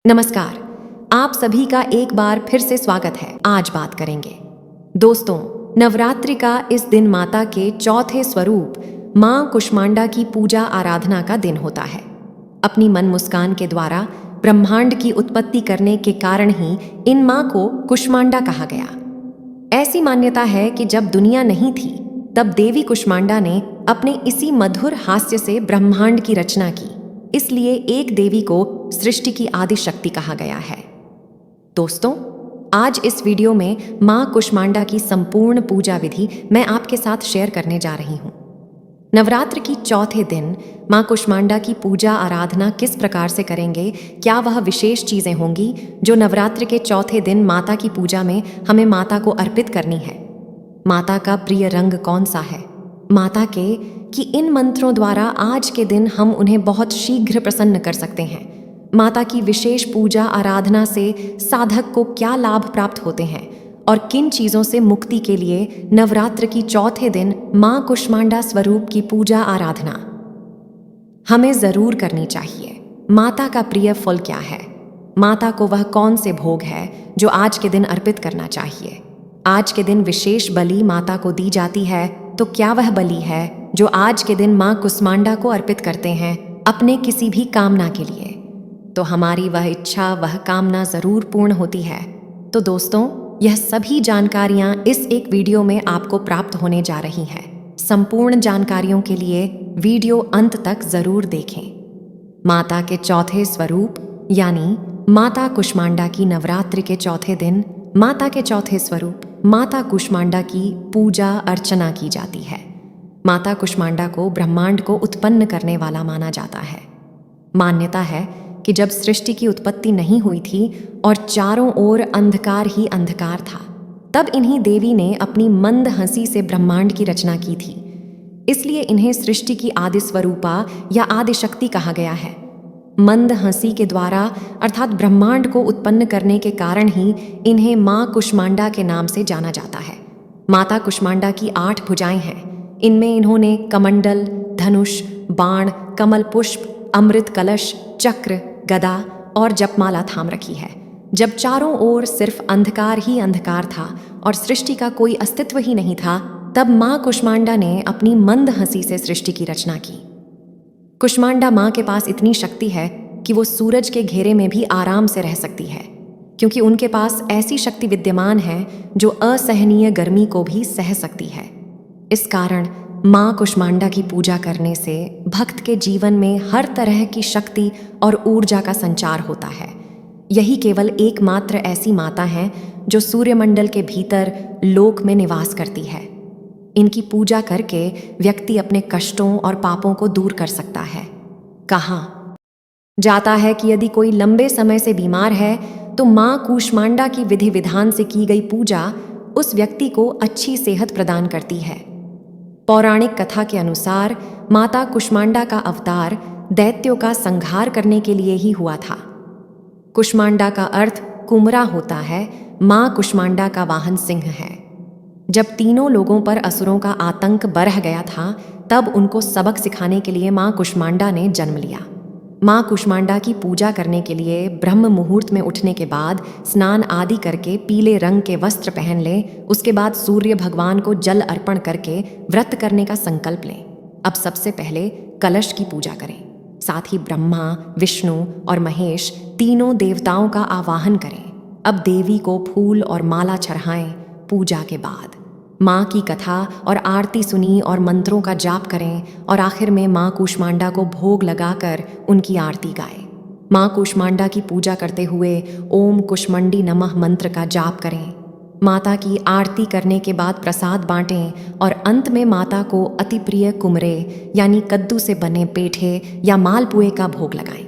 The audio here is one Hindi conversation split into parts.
नमस्कार। आप सभी का एक बार फिर से स्वागत है। आज बात करेंगे दोस्तों, नवरात्रि का इस दिन माता के चौथे स्वरूप मां कुष्मांडा की पूजा आराधना का दिन होता है। अपनी मन मुस्कान के द्वारा ब्रह्मांड की उत्पत्ति करने के कारण ही इन मां को कुष्मांडा कहा गया। ऐसी मान्यता है कि जब दुनिया नहीं थी तब देवी कुष्मांडा ने अपने इसी मधुर हास्य से ब्रह्मांड की रचना की, इसलिए एक देवी को सृष्टि की आदि शक्ति कहा गया है। दोस्तों, आज इस वीडियो में मां कुष्मांडा की संपूर्ण पूजा विधि मैं आपके साथ शेयर करने जा रही हूं। नवरात्र की चौथे दिन मां कुष्मांडा की पूजा आराधना किस प्रकार से करेंगे, क्या वह विशेष चीजें होंगी जो नवरात्र के चौथे दिन माता की पूजा में हमें माता को अर्पित करनी है। माता का प्रिय रंग कौन सा है, माता के कि इन मंत्रों द्वारा आज के दिन हम उन्हें बहुत शीघ्र प्रसन्न कर सकते हैं। माता की विशेष पूजा आराधना से साधक को क्या लाभ प्राप्त होते हैं और किन चीज़ों से मुक्ति के लिए नवरात्र की चौथे दिन मां कुष्मांडा स्वरूप की पूजा आराधना हमें जरूर करनी चाहिए। माता का प्रिय फल क्या है, माता को वह कौन से भोग है जो आज के दिन अर्पित करना चाहिए। आज के दिन विशेष बलि माता को दी जाती है, तो क्या वह बलि है जो आज के दिन मां कुष्मांडा को अर्पित करते हैं अपने किसी भी कामना के लिए, तो हमारी वह इच्छा वह कामना जरूर पूर्ण होती है। तो दोस्तों, यह सभी जानकारियां इस एक वीडियो में आपको प्राप्त होने जा रही हैं। संपूर्ण जानकारियों के लिए वीडियो अंत तक जरूर देखें। माता के चौथे स्वरूप यानी माता कुष्मांडा की नवरात्रि के चौथे दिन माता के चौथे स्वरूप माता कुष्मांडा की पूजा अर्चना की जाती है। माता कुष्मांडा को ब्रह्मांड को उत्पन्न करने वाला माना जाता है। मान्यता है कि जब सृष्टि की उत्पत्ति नहीं हुई थी और चारों ओर अंधकार ही अंधकार था, तब इन्हीं देवी ने अपनी मंद हंसी से ब्रह्मांड की रचना की थी। इसलिए इन्हें सृष्टि की आदि स्वरूपा या आदि शक्ति कहा गया है। मंद हंसी के द्वारा अर्थात ब्रह्मांड को उत्पन्न करने के कारण ही इन्हें मां कुष्मांडा के नाम से जाना जाता है। माता कुष्मांडा की 8 भुजाएं हैं। इनमें इन्होंने कमंडल, धनुष, बाण, कमल पुष्प, अमृत कलश, चक्र, गदा और जपमाला थाम रखी है। जब चारों ओर सिर्फ अंधकार ही अंधकार था और सृष्टि का कोई अस्तित्व ही नहीं था, तब मां कुष्मांडा ने अपनी मंद हंसी से सृष्टि की रचना की। कुष्मांडा मां के पास इतनी शक्ति है कि वो सूरज के घेरे में भी आराम से रह सकती है, क्योंकि उनके पास ऐसी शक्ति विद्यमान है जो असहनीय गर्मी को भी सह सकती है। इस कारण मां कुष्मांडा की पूजा करने से भक्त के जीवन में हर तरह की शक्ति और ऊर्जा का संचार होता है। यही केवल एकमात्र ऐसी माता है जो सूर्यमंडल के भीतर लोक में निवास करती है। इनकी पूजा करके व्यक्ति अपने कष्टों और पापों को दूर कर सकता है। कहा जाता है कि यदि कोई लंबे समय से बीमार है तो मां कुष्मांडा की विधि विधान से की गई पूजा उस व्यक्ति को अच्छी सेहत प्रदान करती है। पौराणिक कथा के अनुसार माता कुष्मांडा का अवतार दैत्यों का संहार करने के लिए ही हुआ था। कुष्मांडा का अर्थ कुमरा होता है। मां कुष्मांडा का वाहन सिंह है। जब तीनों लोगों पर असुरों का आतंक बढ़ गया था, तब उनको सबक सिखाने के लिए मां कुष्मांडा ने जन्म लिया। मां कुष्मांडा की पूजा करने के लिए ब्रह्म मुहूर्त में उठने के बाद स्नान आदि करके पीले रंग के वस्त्र पहन लें। उसके बाद सूर्य भगवान को जल अर्पण करके व्रत करने का संकल्प लें। अब सबसे पहले कलश की पूजा करें। साथ ही ब्रह्मा, विष्णु और महेश तीनों देवताओं का आवाहन करें। अब देवी को फूल और माला चढ़ाएं। पूजा के बाद माँ की कथा और आरती सुनी और मंत्रों का जाप करें और आखिर में माँ कुष्मांडा को भोग लगाकर उनकी आरती गाएं। माँ कुष्मांडा की पूजा करते हुए ओम कुष्मंडी नमः मंत्र का जाप करें। माता की आरती करने के बाद प्रसाद बांटें और अंत में माता को अति प्रिय कुमरे यानी कद्दू से बने पेठे या मालपुए का भोग लगाएं।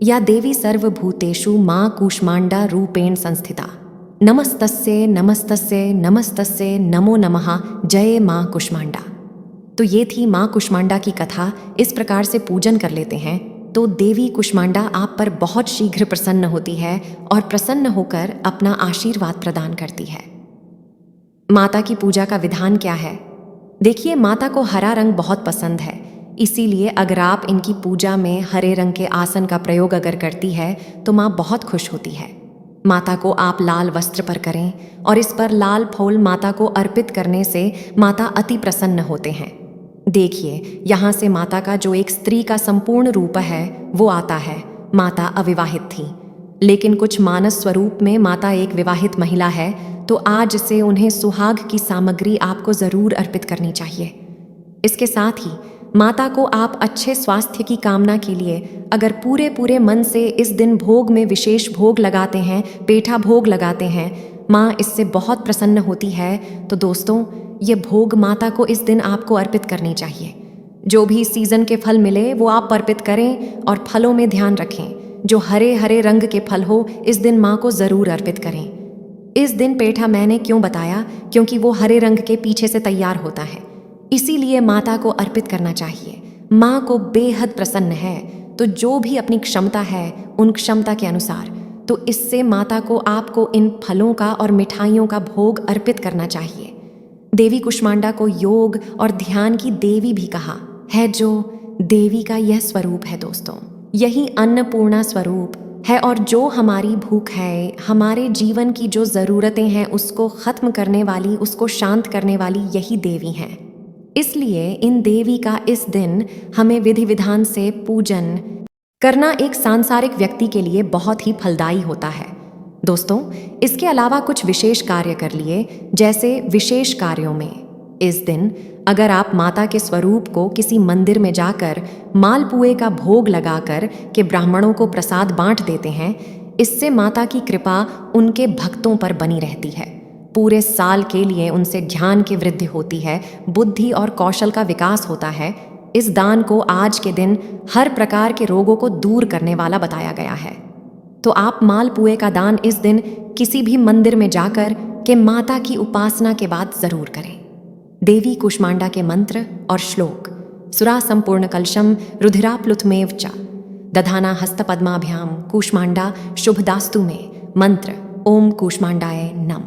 या देवी सर्वभूतेषु माँ कुष्मांडा रूपेण संस्थिता नमस्तस्ये नमस्तस्ये नमस्तस्ये नमो नमः जय माँ कुष्मांडा। तो ये थी माँ कुष्मांडा की कथा। इस प्रकार से पूजन कर लेते हैं तो देवी कुष्मांडा आप पर बहुत शीघ्र प्रसन्न होती है और प्रसन्न होकर अपना आशीर्वाद प्रदान करती है। माता की पूजा का विधान क्या है? देखिए, माता को हरा रंग बहुत पसंद है, इसीलिए अगर आप इनकी पूजा में हरे रंग के आसन का प्रयोग अगर करती है तो माँ बहुत खुश होती है। माता को आप लाल वस्त्र पर करें और इस पर लाल फूल माता को अर्पित करने से माता अति प्रसन्न होते हैं। देखिए, यहाँ से माता का जो एक स्त्री का संपूर्ण रूप है वो आता है। माता अविवाहित थी, लेकिन कुछ मानस स्वरूप में माता एक विवाहित महिला है, तो आज से उन्हें सुहाग की सामग्री आपको जरूर अर्पित करनी चाहिए। इसके साथ ही माता को आप अच्छे स्वास्थ्य की कामना के लिए अगर पूरे मन से इस दिन भोग में विशेष भोग लगाते हैं, पेठा भोग लगाते हैं, माँ इससे बहुत प्रसन्न होती है। तो दोस्तों, ये भोग माता को इस दिन आपको अर्पित करनी चाहिए। जो भी सीजन के फल मिले वो आप अर्पित करें और फलों में ध्यान रखें, जो हरे हरे रंग के फल हो इस दिन माँ को जरूर अर्पित करें। इस दिन पेठा मैंने क्यों बताया, क्योंकि वो हरे रंग के पीछे से तैयार होता है, इसीलिए माता को अर्पित करना चाहिए। माँ को बेहद प्रसन्न है, तो जो भी अपनी क्षमता है उन क्षमता के अनुसार, तो इससे माता को आपको इन फलों का और मिठाइयों का भोग अर्पित करना चाहिए। देवी कुष्मांडा को योग और ध्यान की देवी भी कहा है, जो देवी का यह स्वरूप है दोस्तों। यही अन्नपूर्णा स्वरूप है और जो हमारी भूख है, हमारे जीवन की जो ज़रूरतें हैं उसको ख़त्म करने वाली, उसको शांत करने वाली यही देवी हैं। इसलिए इन देवी का इस दिन हमें विधि विधान से पूजन करना एक सांसारिक व्यक्ति के लिए बहुत ही फलदायी होता है। दोस्तों, इसके अलावा कुछ विशेष कार्य कर लिए, जैसे विशेष कार्यों में इस दिन अगर आप माता के स्वरूप को किसी मंदिर में जाकर मालपुए का भोग लगाकर के ब्राह्मणों को प्रसाद बांट देते हैं, इससे माता की कृपा उनके भक्तों पर बनी रहती है। पूरे साल के लिए उनसे ध्यान की वृद्धि होती है, बुद्धि और कौशल का विकास होता है। इस दान को आज के दिन हर प्रकार के रोगों को दूर करने वाला बताया गया है। तो आप मालपुए का दान इस दिन किसी भी मंदिर में जाकर के माता की उपासना के बाद जरूर करें। देवी कुष्मांडा के मंत्र और श्लोक। सुरा संपूर्ण कलशम रुधिराप्लुतमेव च दधाना हस्तपद्माभ्याम कूष्मांडा शुभदास्तु में। मंत्र ओम कूष्मांडाय नम।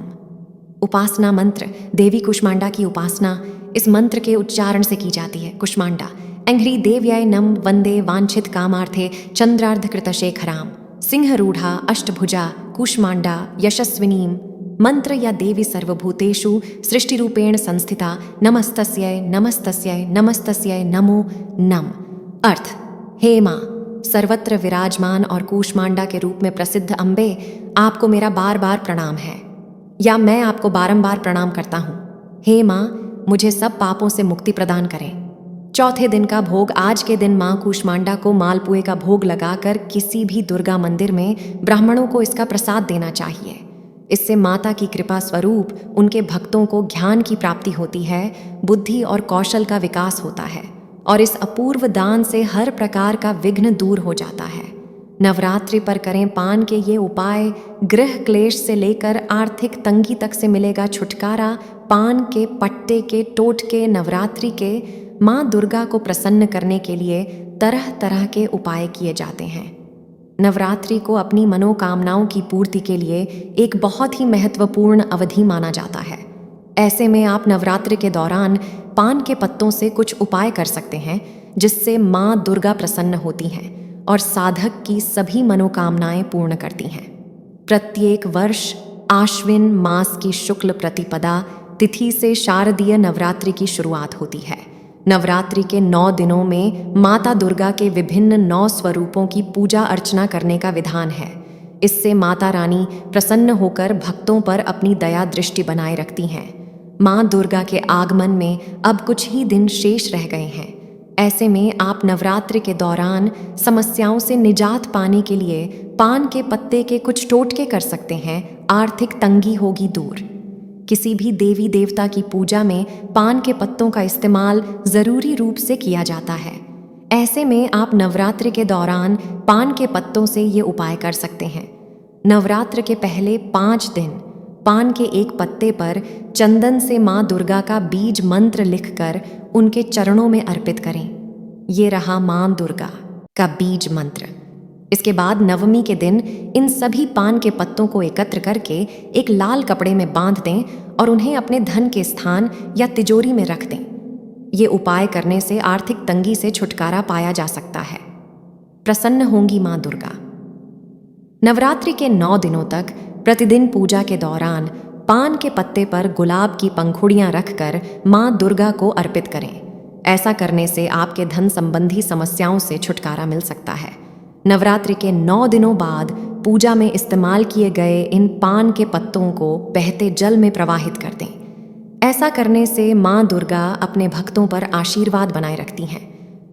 उपासना मंत्र। देवी कुष्मांडा की उपासना इस मंत्र के उच्चारण से की जाती है। कुष्मांडा एंघ्री देव्याय नम वंदे वांछित कामार्थे चंद्रार्धकृत शेखराम। सिंहरूढ़ा अष्टभुजा कूष्मांडा यशस्विनीम। मंत्र या देवी सर्वभूतेषु सृष्टिरूपेण संस्थिता नमस्तस्यै नमस्तस्यै नमस्तस्यै नमो नम। अर्थ, हे माँ, सर्वत्र विराजमान और कूष्मांडा के रूप में प्रसिद्ध अम्बे, आपको मेरा बार बार प्रणाम है, या मैं आपको बारंबार प्रणाम करता हूँ। हे माँ, मुझे सब पापों से मुक्ति प्रदान करें। चौथे दिन का भोग। आज के दिन माँ कूष्मांडा को मालपुए का भोग लगाकर किसी भी दुर्गा मंदिर में ब्राह्मणों को इसका प्रसाद देना चाहिए। इससे माता की कृपा स्वरूप उनके भक्तों को ज्ञान की प्राप्ति होती है, बुद्धि और कौशल का विकास होता है, और इस अपूर्व दान से हर प्रकार का विघ्न दूर हो जाता है। नवरात्रि पर करें पान के ये उपाय, गृह क्लेश से लेकर आर्थिक तंगी तक से मिलेगा छुटकारा। पान के, पट्टे के, टोटके, नवरात्रि के माँ दुर्गा को प्रसन्न करने के लिए तरह तरह के उपाय किए जाते हैं। नवरात्रि को अपनी मनोकामनाओं की पूर्ति के लिए एक बहुत ही महत्वपूर्ण अवधि माना जाता है। ऐसे में आप नवरात्रि के दौरान पान के पत्तों से कुछ उपाय कर सकते हैं, जिससे माँ दुर्गा प्रसन्न होती हैं और साधक की सभी मनोकामनाएं पूर्ण करती हैं। प्रत्येक वर्ष आश्विन मास की शुक्ल प्रतिपदा तिथि से शारदीय नवरात्रि की शुरुआत होती है। नवरात्रि के 9 दिनों में माता दुर्गा के विभिन्न 9 स्वरूपों की पूजा अर्चना करने का विधान है। इससे माता रानी प्रसन्न होकर भक्तों पर अपनी दया दृष्टि बनाए रखती हैं। माँ दुर्गा के आगमन में अब कुछ ही दिन शेष रह गए हैं। ऐसे में आप नवरात्रि के दौरान समस्याओं से निजात पाने के लिए पान के पत्ते के कुछ टोटके कर सकते हैं। आर्थिक तंगी होगी दूर। किसी भी देवी देवता की पूजा में पान के पत्तों का इस्तेमाल जरूरी रूप से किया जाता है। ऐसे में आप नवरात्रि के दौरान पान के पत्तों से ये उपाय कर सकते हैं। नवरात्र के पहले 5 दिन पान के एक पत्ते पर चंदन से माँ दुर्गा का बीज मंत्र लिखकर उनके चरणों में अर्पित करें। ये रहा माँ दुर्गा का बीज मंत्र। इसके बाद नवमी के दिन इन सभी पान के पत्तों को एकत्र करके एक लाल कपड़े में बांध दें और उन्हें अपने धन के स्थान या तिजोरी में रख दें। ये उपाय करने से आर्थिक तंगी से छुटकारा पाया जा सकता है। प्रसन्न होंगी मां दुर्गा। नवरात्रि के 9 दिनों तक प्रतिदिन पूजा के दौरान पान के पत्ते पर गुलाब की पंखुड़ियां रखकर मां दुर्गा को अर्पित करें। ऐसा करने से आपके धन संबंधी समस्याओं से छुटकारा मिल सकता है। नवरात्रि के 9 दिनों बाद पूजा में इस्तेमाल किए गए इन पान के पत्तों को बहते जल में प्रवाहित कर दें। ऐसा करने से मां दुर्गा अपने भक्तों पर आशीर्वाद बनाए रखती हैं।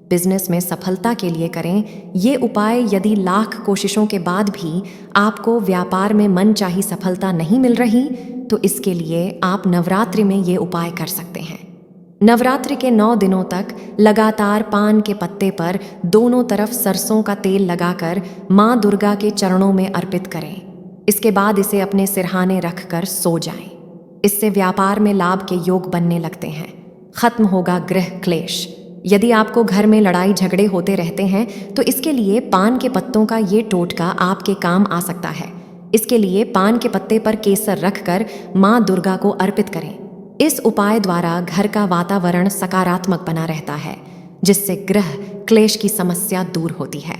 बिजनेस में सफलता के लिए करें ये उपाय। यदि लाख कोशिशों के बाद भी आपको व्यापार में मनचाही सफलता नहीं मिल रही तो इसके लिए आप नवरात्रि में ये उपाय कर सकते हैं। नवरात्रि के 9 दिनों तक लगातार पान के पत्ते पर दोनों तरफ सरसों का तेल लगाकर मां दुर्गा के चरणों में अर्पित करें। इसके बाद इसे अपने सिरहाने रखकर सो जाएं। इससे व्यापार में लाभ के योग बनने लगते हैं। खत्म होगा गृह क्लेश। यदि आपको घर में लड़ाई झगड़े होते रहते हैं तो इसके लिए पान के पत्तों का ये टोटका आपके काम आ सकता है। इसके लिए पान के पत्ते पर केसर रखकर मां दुर्गा को अर्पित करें। इस उपाय द्वारा घर का वातावरण सकारात्मक बना रहता है, जिससे गृह क्लेश की समस्या दूर होती है।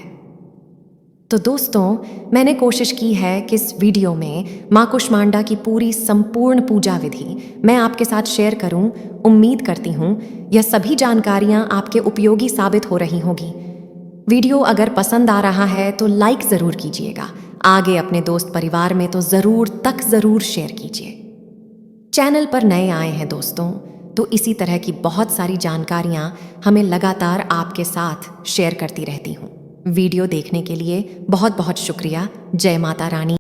तो दोस्तों, मैंने कोशिश की है कि इस वीडियो में मां कुष्मांडा की पूरी संपूर्ण पूजा विधि मैं आपके साथ शेयर करूं। उम्मीद करती हूं यह सभी जानकारियां आपके उपयोगी साबित हो रही होगी। वीडियो अगर पसंद आ रहा है तो लाइक ज़रूर कीजिएगा। आगे अपने दोस्त परिवार में तो ज़रूर शेयर कीजिए। चैनल पर नए आए हैं दोस्तों तो इसी तरह की बहुत सारी जानकारियां हमें लगातार आपके साथ शेयर करती रहती हूँ। वीडियो देखने के लिए बहुत बहुत शुक्रिया। जय माता रानी।